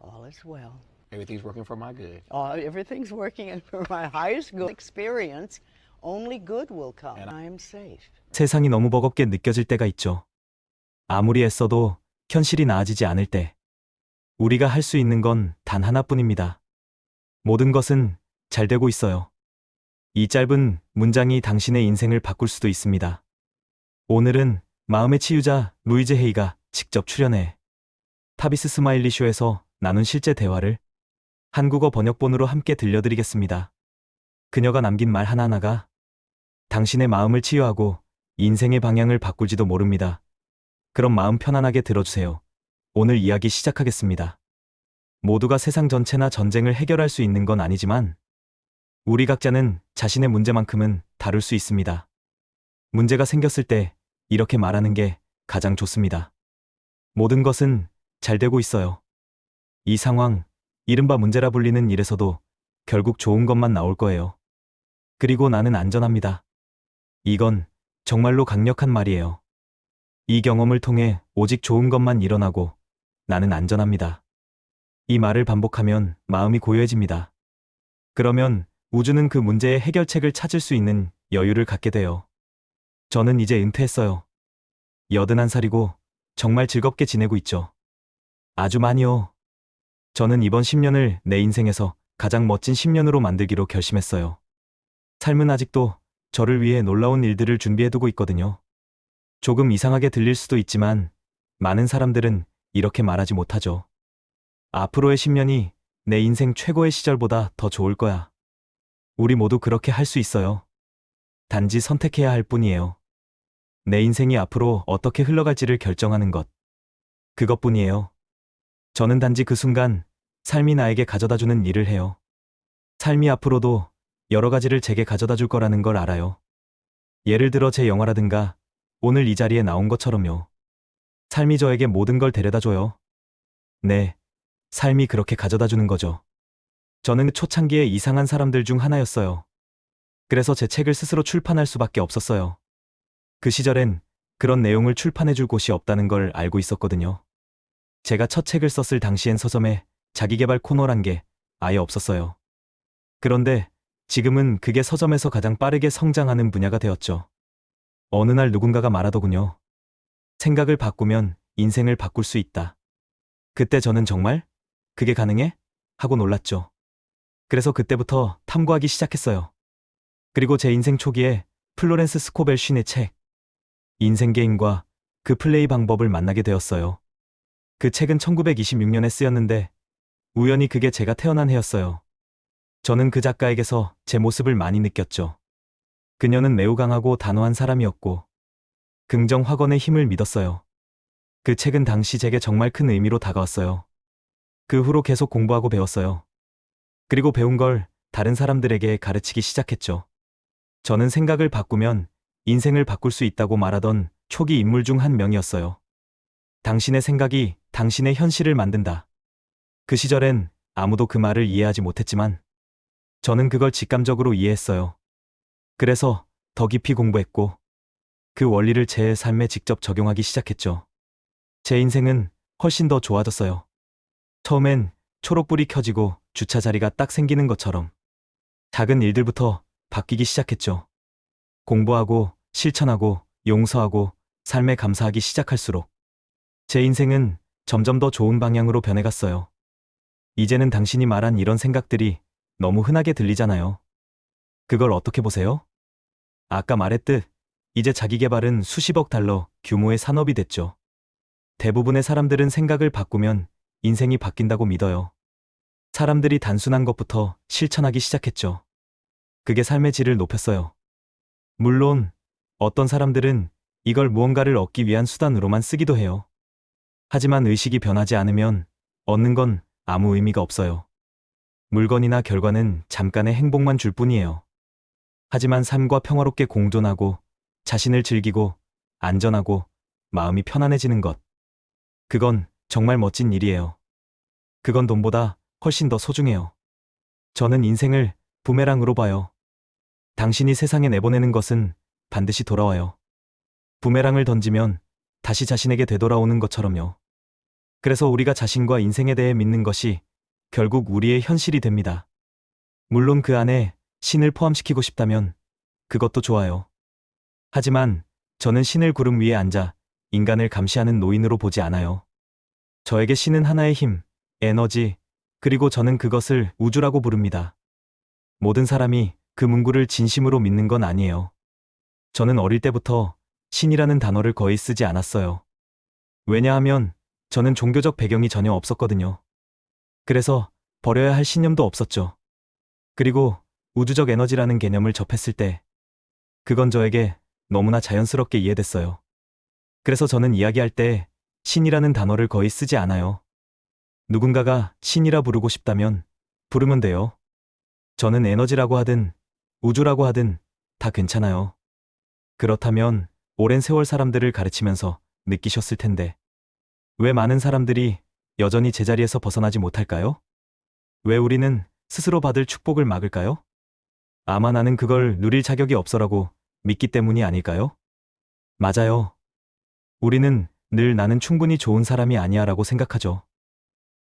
All is well. Everything's working for my good. Everything's working and for my highest good experience. Only good will come. And I'm safe. 세상이 너무 버겁게 느껴질 때가 있죠. 아무리 애써도 현실이 나아지지 않을 때 우리가 할 수 있는 건 단 하나뿐입니다. 모든 것은 잘 되고 있어요. 이 짧은 문장이 당신의 인생을 바꿀 수도 있습니다. 오늘은 마음의 치유자 루이즈 헤이가 직접 출연해 타비스 스마일리 쇼에서 나눈 실제 대화를 한국어 번역본으로 함께 들려드리겠습니다. 그녀가 남긴 말 하나하나가 당신의 마음을 치유하고 인생의 방향을 바꿀지도 모릅니다. 그럼 마음 편안하게 들어주세요. 오늘 이야기 시작하겠습니다. 모두가 세상 전체나 전쟁을 해결할 수 있는 건 아니지만 우리 각자는 자신의 문제만큼은 다룰 수 있습니다. 문제가 생겼을 때 이렇게 말하는 게 가장 좋습니다. 모든 것은 잘 되고 있어요. 이 상황, 이른바 문제라 불리는 일에서도 결국 좋은 것만 나올 거예요. 그리고 나는 안전합니다. 이건 정말로 강력한 말이에요. 이 경험을 통해 오직 좋은 것만 일어나고 나는 안전합니다. 이 말을 반복하면 마음이 고요해집니다. 그러면 우주는 그 문제의 해결책을 찾을 수 있는 여유를 갖게 돼요. 저는 이제 은퇴했어요. 81살이고 정말 즐겁게 지내고 있죠. 아주 많이요. 저는 이번 10년을 내 인생에서 가장 멋진 10년으로 만들기로 결심했어요. 삶은 아직도 저를 위해 놀라운 일들을 준비해두고 있거든요. 조금 이상하게 들릴 수도 있지만 많은 사람들은 이렇게 말하지 못하죠. 앞으로의 10년이 내 인생 최고의 시절보다 더 좋을 거야. 우리 모두 그렇게 할 수 있어요. 단지 선택해야 할 뿐이에요. 내 인생이 앞으로 어떻게 흘러갈지를 결정하는 것. 그것뿐이에요. 저는 단지 그 순간 삶이 나에게 가져다주는 일을 해요. 삶이 앞으로도 여러 가지를 제게 가져다줄 거라는 걸 알아요. 예를 들어 제 영화라든가 오늘 이 자리에 나온 것처럼요. 삶이 저에게 모든 걸 데려다줘요. 네, 삶이 그렇게 가져다주는 거죠. 저는 초창기에 이상한 사람들 중 하나였어요. 그래서 제 책을 스스로 출판할 수밖에 없었어요. 그 시절엔 그런 내용을 출판해줄 곳이 없다는 걸 알고 있었거든요. 제가 첫 책을 썼을 당시엔 서점에 자기계발 코너란 게 아예 없었어요. 그런데 지금은 그게 서점에서 가장 빠르게 성장하는 분야가 되었죠. 어느 날 누군가가 말하더군요. 생각을 바꾸면 인생을 바꿀 수 있다. 그때 저는 정말 그게 가능해? 하고 놀랐죠. 그래서 그때부터 탐구하기 시작했어요. 그리고 제 인생 초기에 플로렌스 스코벨 쉰의 책 인생 게임과 그 플레이 방법을 만나게 되었어요. 그 책은 1926년에 쓰였는데 우연히 그게 제가 태어난 해였어요. 저는 그 작가에게서 제 모습을 많이 느꼈죠. 그녀는 매우 강하고 단호한 사람이었고 긍정 확언의 힘을 믿었어요. 그 책은 당시 제게 정말 큰 의미로 다가왔어요. 그 후로 계속 공부하고 배웠어요. 그리고 배운 걸 다른 사람들에게 가르치기 시작했죠. 저는 생각을 바꾸면 인생을 바꿀 수 있다고 말하던 초기 인물 중 한 명이었어요. 당신의 생각이 당신의 현실을 만든다. 그 시절엔 아무도 그 말을 이해하지 못했지만 저는 그걸 직감적으로 이해했어요. 그래서 더 깊이 공부했고 그 원리를 제 삶에 직접 적용하기 시작했죠. 제 인생은 훨씬 더 좋아졌어요. 처음엔 초록불이 켜지고 주차 자리가 딱 생기는 것처럼 작은 일들부터 바뀌기 시작했죠. 공부하고 실천하고 용서하고 삶에 감사하기 시작할수록 제 인생은 점점 더 좋은 방향으로 변해갔어요. 이제는 당신이 말한 이런 생각들이 너무 흔하게 들리잖아요. 그걸 어떻게 보세요? 아까 말했듯 이제 자기계발은 수십억 달러 규모의 산업이 됐죠. 대부분의 사람들은 생각을 바꾸면 인생이 바뀐다고 믿어요. 사람들이 단순한 것부터 실천하기 시작했죠. 그게 삶의 질을 높였어요. 물론 어떤 사람들은 이걸 무언가를 얻기 위한 수단으로만 쓰기도 해요. 하지만 의식이 변하지 않으면 얻는 건 아무 의미가 없어요. 물건이나 결과는 잠깐의 행복만 줄 뿐이에요. 하지만 삶과 평화롭게 공존하고 자신을 즐기고 안전하고 마음이 편안해지는 것. 그건 정말 멋진 일이에요. 그건 돈보다 훨씬 더 소중해요. 저는 인생을 부메랑으로 봐요. 당신이 세상에 내보내는 것은 반드시 돌아와요. 부메랑을 던지면 다시 자신에게 되돌아오는 것처럼요. 그래서 우리가 자신과 인생에 대해 믿는 것이 결국 우리의 현실이 됩니다. 물론 그 안에 신을 포함시키고 싶다면 그것도 좋아요. 하지만 저는 신을 구름 위에 앉아 인간을 감시하는 노인으로 보지 않아요. 저에게 신은 하나의 힘, 에너지, 그리고 저는 그것을 우주라고 부릅니다. 모든 사람이 그 문구를 진심으로 믿는 건 아니에요. 저는 어릴 때부터 신이라는 단어를 거의 쓰지 않았어요. 왜냐하면 저는 종교적 배경이 전혀 없었거든요. 그래서 버려야 할 신념도 없었죠. 그리고 우주적 에너지라는 개념을 접했을 때 그건 저에게 너무나 자연스럽게 이해됐어요. 그래서 저는 이야기할 때 신이라는 단어를 거의 쓰지 않아요. 누군가가 신이라 부르고 싶다면 부르면 돼요. 저는 에너지라고 하든 우주라고 하든 다 괜찮아요. 그렇다면 오랜 세월 사람들을 가르치면서 느끼셨을 텐데 왜 많은 사람들이 여전히 제자리에서 벗어나지 못할까요? 왜 우리는 스스로 받을 축복을 막을까요? 아마 나는 그걸 누릴 자격이 없어라고 믿기 때문이 아닐까요? 맞아요. 우리는 늘 나는 충분히 좋은 사람이 아니야 라고 생각하죠.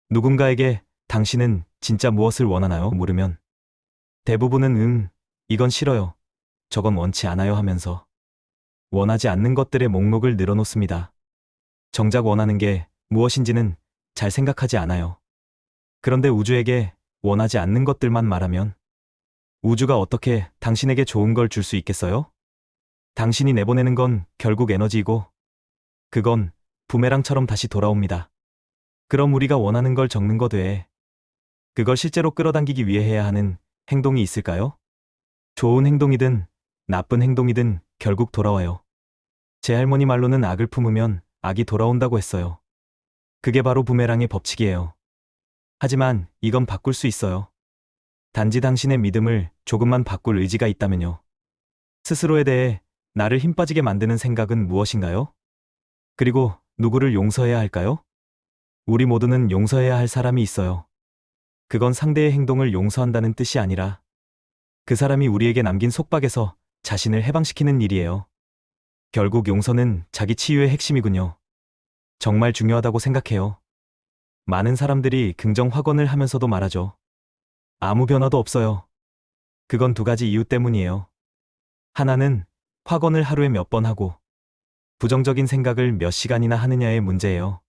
누군가에게 당신은 진짜 무엇을 원하나요? 물으면 대부분은 이건 싫어요. 저건 원치 않아요 하면서 원하지 않는 것들의 목록을 늘어놓습니다. 정작 원하는 게 무엇인지는 잘 생각하지 않아요. 그런데 우주에게 원하지 않는 것들만 말하면 우주가 어떻게 당신에게 좋은 걸 줄 수 있겠어요? 당신이 내보내는 건 결국 에너지이고 그건 부메랑처럼 다시 돌아옵니다. 그럼 우리가 원하는 걸 적는 것 외에 그걸 실제로 끌어당기기 위해 해야 하는 행동이 있을까요? 좋은 행동이든 나쁜 행동이든 결국 돌아와요. 제 할머니 말로는 악을 품으면 악이 돌아온다고 했어요. 그게 바로 부메랑의 법칙이에요. 하지만 이건 바꿀 수 있어요. 단지 당신의 믿음을 조금만 바꿀 의지가 있다면요. 스스로에 대해 나를 힘 빠지게 만드는 생각은 무엇인가요? 그리고 누구를 용서해야 할까요? 우리 모두는 용서해야 할 사람이 있어요. 그건 상대의 행동을 용서한다는 뜻이 아니라 그 사람이 우리에게 남긴 속박에서 자신을 해방시키는 일이에요. 결국 용서는 자기 치유의 핵심이군요. 정말 중요하다고 생각해요. 많은 사람들이 긍정 확언을 하면서도 말하죠. 아무 변화도 없어요. 그건 두 가지 이유 때문이에요. 하나는 확언을 하루에 몇 번 하고 부정적인 생각을 몇 시간이나 하느냐의 문제예요.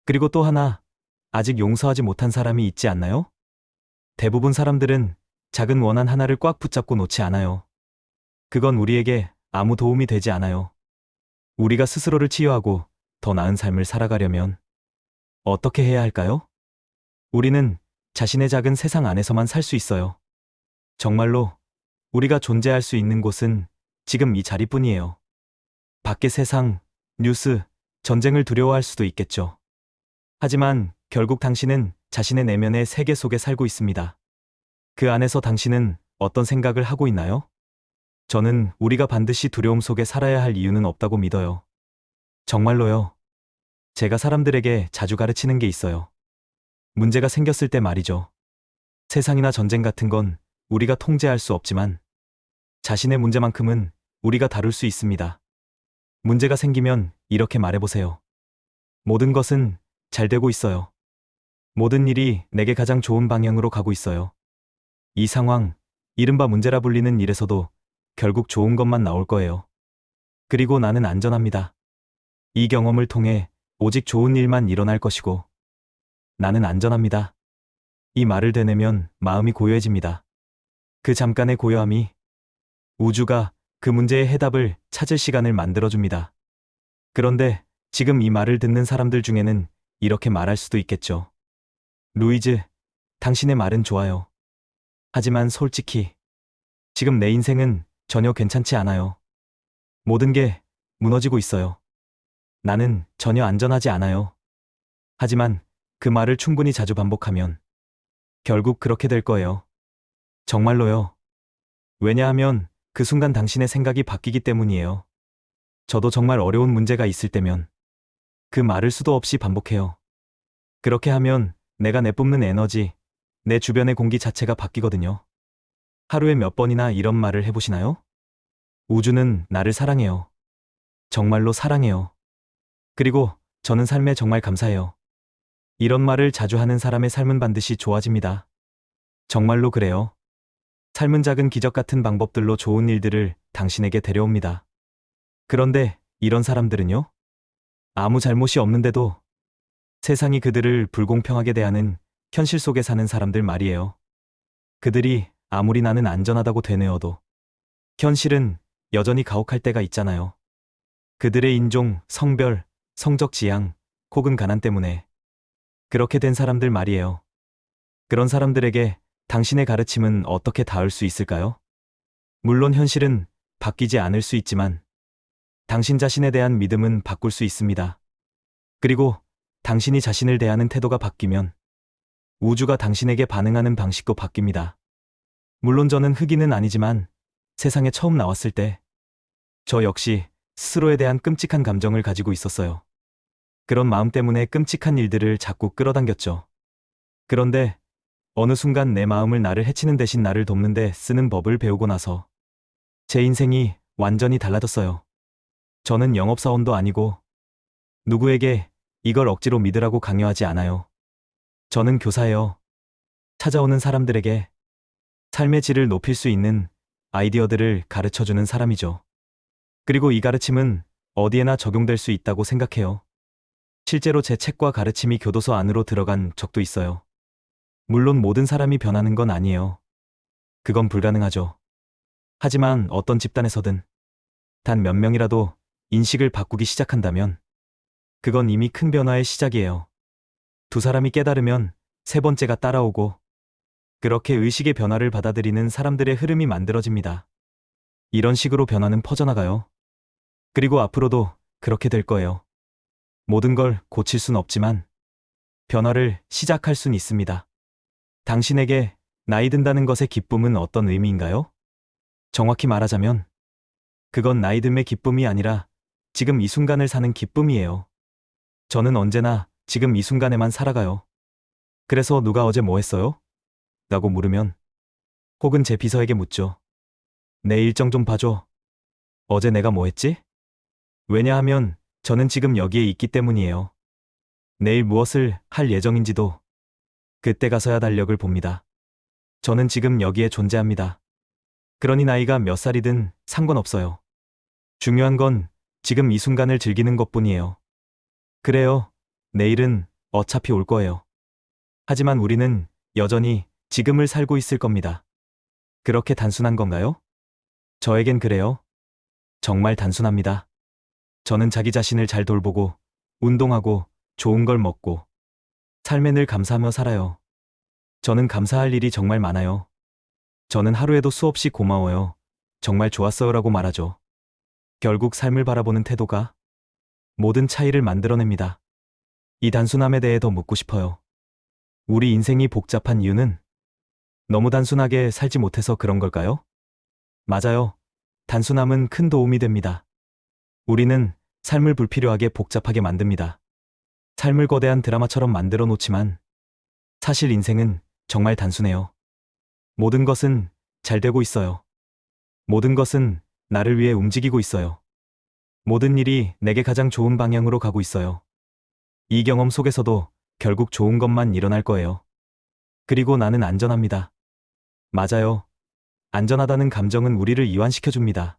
그리고 또 하나, 아직 용서하지 못한 사람이 있지 않나요? 대부분 사람들은 작은 원한 하나를 꽉 붙잡고 놓지 않아요. 그건 우리에게 아무 도움이 되지 않아요. 우리가 스스로를 치유하고 더 나은 삶을 살아가려면 어떻게 해야 할까요? 우리는 자신의 작은 세상 안에서만 살 수 있어요. 정말로 우리가 존재할 수 있는 곳은 지금 이 자리뿐이에요. 밖의 세상, 뉴스, 전쟁을 두려워할 수도 있겠죠. 하지만 결국 당신은 자신의 내면의 세계 속에 살고 있습니다. 그 안에서 당신은 어떤 생각을 하고 있나요? 저는 우리가 반드시 두려움 속에 살아야 할 이유는 없다고 믿어요. 정말로요. 제가 사람들에게 자주 가르치는 게 있어요. 문제가 생겼을 때 말이죠. 세상이나 전쟁 같은 건 우리가 통제할 수 없지만 자신의 문제만큼은 우리가 다룰 수 있습니다. 문제가 생기면 이렇게 말해보세요. 모든 것은 잘 되고 있어요. 모든 일이 내게 가장 좋은 방향으로 가고 있어요. 이 상황, 이른바 문제라 불리는 일에서도 결국 좋은 것만 나올 거예요. 그리고 나는 안전합니다. 이 경험을 통해 오직 좋은 일만 일어날 것이고 나는 안전합니다. 이 말을 되뇌면 마음이 고요해집니다. 그 잠깐의 고요함이 우주가 그 문제의 해답을 찾을 시간을 만들어줍니다. 그런데 지금 이 말을 듣는 사람들 중에는 이렇게 말할 수도 있겠죠. 루이즈, 당신의 말은 좋아요. 하지만 솔직히 지금 내 인생은 전혀 괜찮지 않아요. 모든 게 무너지고 있어요. 나는 전혀 안전하지 않아요. 하지만 그 말을 충분히 자주 반복하면 결국 그렇게 될 거예요. 정말로요. 왜냐하면 그 순간 당신의 생각이 바뀌기 때문이에요. 저도 정말 어려운 문제가 있을 때면 그 말을 수도 없이 반복해요. 그렇게 하면 내가 내뿜는 에너지, 내 주변의 공기 자체가 바뀌거든요. 하루에 몇 번이나 이런 말을 해보시나요? 우주는 나를 사랑해요. 정말로 사랑해요. 그리고 저는 삶에 정말 감사해요. 이런 말을 자주 하는 사람의 삶은 반드시 좋아집니다. 정말로 그래요. 삶은 작은 기적 같은 방법들로 좋은 일들을 당신에게 데려옵니다. 그런데 이런 사람들은요? 아무 잘못이 없는데도 세상이 그들을 불공평하게 대하는 현실 속에 사는 사람들 말이에요. 그들이 아무리 나는 안전하다고 되뇌어도 현실은 여전히 가혹할 때가 있잖아요. 그들의 인종, 성별, 성적 지향, 혹은 가난 때문에 그렇게 된 사람들 말이에요. 그런 사람들에게 당신의 가르침은 어떻게 닿을 수 있을까요? 물론 현실은 바뀌지 않을 수 있지만 당신 자신에 대한 믿음은 바꿀 수 있습니다. 그리고 당신이 자신을 대하는 태도가 바뀌면 우주가 당신에게 반응하는 방식도 바뀝니다. 물론 저는 흑인은 아니지만 세상에 처음 나왔을 때 저 역시 스스로에 대한 끔찍한 감정을 가지고 있었어요. 그런 마음 때문에 끔찍한 일들을 자꾸 끌어당겼죠. 그런데 어느 순간 내 마음을 나를 해치는 대신 나를 돕는 데 쓰는 법을 배우고 나서 제 인생이 완전히 달라졌어요. 저는 영업사원도 아니고 누구에게 이걸 억지로 믿으라고 강요하지 않아요. 저는 교사예요. 찾아오는 사람들에게 삶의 질을 높일 수 있는 아이디어들을 가르쳐주는 사람이죠. 그리고 이 가르침은 어디에나 적용될 수 있다고 생각해요. 실제로 제 책과 가르침이 교도소 안으로 들어간 적도 있어요. 물론 모든 사람이 변하는 건 아니에요. 그건 불가능하죠. 하지만 어떤 집단에서든 단 몇 명이라도 인식을 바꾸기 시작한다면 그건 이미 큰 변화의 시작이에요. 두 사람이 깨달으면 세 번째가 따라오고 그렇게 의식의 변화를 받아들이는 사람들의 흐름이 만들어집니다. 이런 식으로 변화는 퍼져나가요. 그리고 앞으로도 그렇게 될 거예요. 모든 걸 고칠 순 없지만 변화를 시작할 순 있습니다. 당신에게 나이 든다는 것의 기쁨은 어떤 의미인가요? 정확히 말하자면 그건 나이 듦의 기쁨이 아니라 지금 이 순간을 사는 기쁨이에요. 저는 언제나 지금 이 순간에만 살아가요. 그래서 누가 어제 뭐 했어요? 라고 물으면 혹은 제 비서에게 묻죠. 내 일정 좀 봐줘. 어제 내가 뭐 했지? 왜냐하면 저는 지금 여기에 있기 때문이에요. 내일 무엇을 할 예정인지도 그때 가서야 달력을 봅니다. 저는 지금 여기에 존재합니다. 그러니 나이가 몇 살이든 상관없어요. 중요한 건 지금 이 순간을 즐기는 것뿐이에요. 그래요. 내일은 어차피 올 거예요. 하지만 우리는 여전히 지금을 살고 있을 겁니다. 그렇게 단순한 건가요? 저에겐 그래요. 정말 단순합니다. 저는 자기 자신을 잘 돌보고, 운동하고, 좋은 걸 먹고, 삶에 늘 감사하며 살아요. 저는 감사할 일이 정말 많아요. 저는 하루에도 수없이 고마워요. 정말 좋았어요라고 말하죠. 결국 삶을 바라보는 태도가 모든 차이를 만들어냅니다. 이 단순함에 대해 더 묻고 싶어요. 우리 인생이 복잡한 이유는 너무 단순하게 살지 못해서 그런 걸까요? 맞아요. 단순함은 큰 도움이 됩니다. 우리는 삶을 불필요하게 복잡하게 만듭니다. 삶을 거대한 드라마처럼 만들어 놓지만 사실 인생은 정말 단순해요. 모든 것은 잘 되고 있어요. 모든 것은 나를 위해 움직이고 있어요. 모든 일이 내게 가장 좋은 방향으로 가고 있어요. 이 경험 속에서도 결국 좋은 것만 일어날 거예요. 그리고 나는 안전합니다. 맞아요. 안전하다는 감정은 우리를 이완시켜줍니다.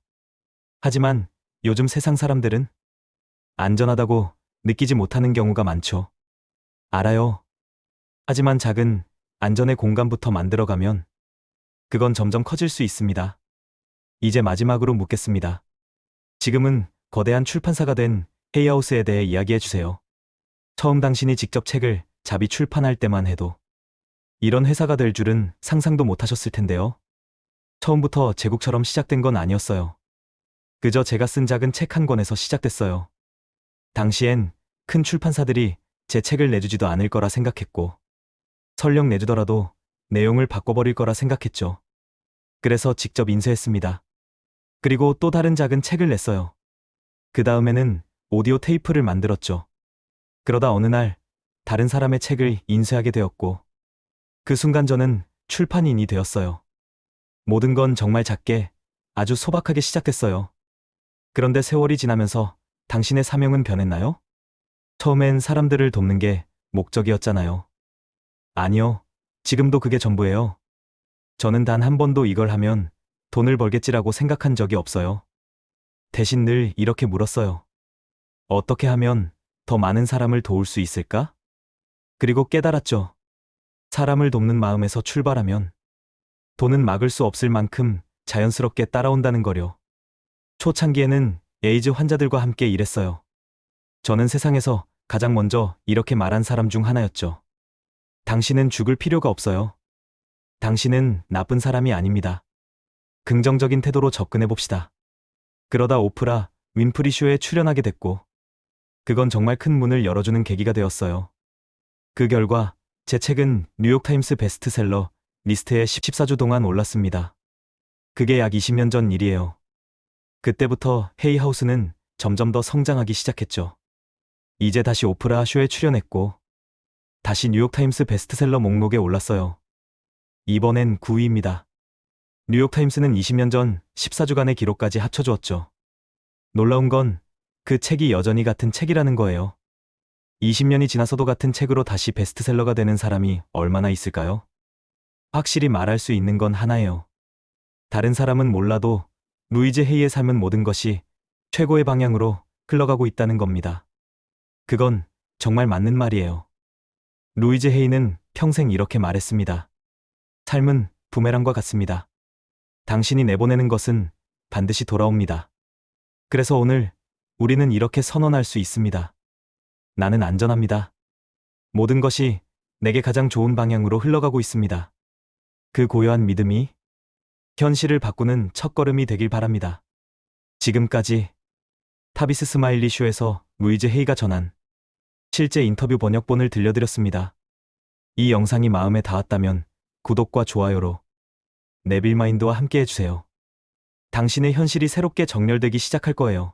하지만 요즘 세상 사람들은 안전하다고 느끼지 못하는 경우가 많죠. 알아요. 하지만 작은 안전의 공간부터 만들어가면 그건 점점 커질 수 있습니다. 이제 마지막으로 묻겠습니다. 지금은 거대한 출판사가 된 헤이하우스에 대해 이야기해 주세요. 처음 당신이 직접 책을 자비 출판할 때만 해도 이런 회사가 될 줄은 상상도 못 하셨을 텐데요. 처음부터 제국처럼 시작된 건 아니었어요. 그저 제가 쓴 작은 책 한 권에서 시작됐어요. 당시엔 큰 출판사들이 제 책을 내주지도 않을 거라 생각했고 설령 내주더라도 내용을 바꿔버릴 거라 생각했죠. 그래서 직접 인쇄했습니다. 그리고 또 다른 작은 책을 냈어요. 그 다음에는 오디오 테이프를 만들었죠. 그러다 어느 날 다른 사람의 책을 인쇄하게 되었고 그 순간 저는 출판인이 되었어요. 모든 건 정말 작게 아주 소박하게 시작됐어요. 그런데 세월이 지나면서 당신의 사명은 변했나요? 처음엔 사람들을 돕는 게 목적이었잖아요. 아니요. 지금도 그게 전부예요. 저는 단 한 번도 이걸 하면 돈을 벌겠지라고 생각한 적이 없어요. 대신 늘 이렇게 물었어요. 어떻게 하면 더 많은 사람을 도울 수 있을까? 그리고 깨달았죠. 사람을 돕는 마음에서 출발하면 돈은 막을 수 없을 만큼 자연스럽게 따라온다는 거요. 초창기에는 에이즈 환자들과 함께 일했어요. 저는 세상에서 가장 먼저 이렇게 말한 사람 중 하나였죠. 당신은 죽을 필요가 없어요. 당신은 나쁜 사람이 아닙니다. 긍정적인 태도로 접근해 봅시다. 그러다 오프라 윈프리 쇼에 출연하게 됐고, 그건 정말 큰 문을 열어주는 계기가 되었어요. 그 결과 제 책은 뉴욕타임스 베스트셀러 리스트에 14주 동안 올랐습니다. 그게 약 20년 전 일이에요. 그때부터 헤이하우스는 점점 더 성장하기 시작했죠. 이제 다시 오프라 쇼에 출연했고, 다시 뉴욕타임스 베스트셀러 목록에 올랐어요. 이번엔 9위입니다. 뉴욕타임스는 20년 전 14주간의 기록까지 합쳐주었죠. 놀라운 건 그 책이 여전히 같은 책이라는 거예요. 20년이 지나서도 같은 책으로 다시 베스트셀러가 되는 사람이 얼마나 있을까요? 확실히 말할 수 있는 건 하나예요. 다른 사람은 몰라도 루이즈 헤이의 삶은 모든 것이 최고의 방향으로 흘러가고 있다는 겁니다. 그건 정말 맞는 말이에요. 루이즈 헤이는 평생 이렇게 말했습니다. 삶은 부메랑과 같습니다. 당신이 내보내는 것은 반드시 돌아옵니다. 그래서 오늘 우리는 이렇게 선언할 수 있습니다. 나는 안전합니다. 모든 것이 내게 가장 좋은 방향으로 흘러가고 있습니다. 그 고요한 믿음이 현실을 바꾸는 첫걸음이 되길 바랍니다. 지금까지 타비스 스마일리 쇼에서 루이즈 헤이가 전한 실제 인터뷰 번역본을 들려드렸습니다. 이 영상이 마음에 닿았다면 구독과 좋아요로 네빌마인드와 함께 해주세요. 당신의 현실이 새롭게 정렬되기 시작할 거예요.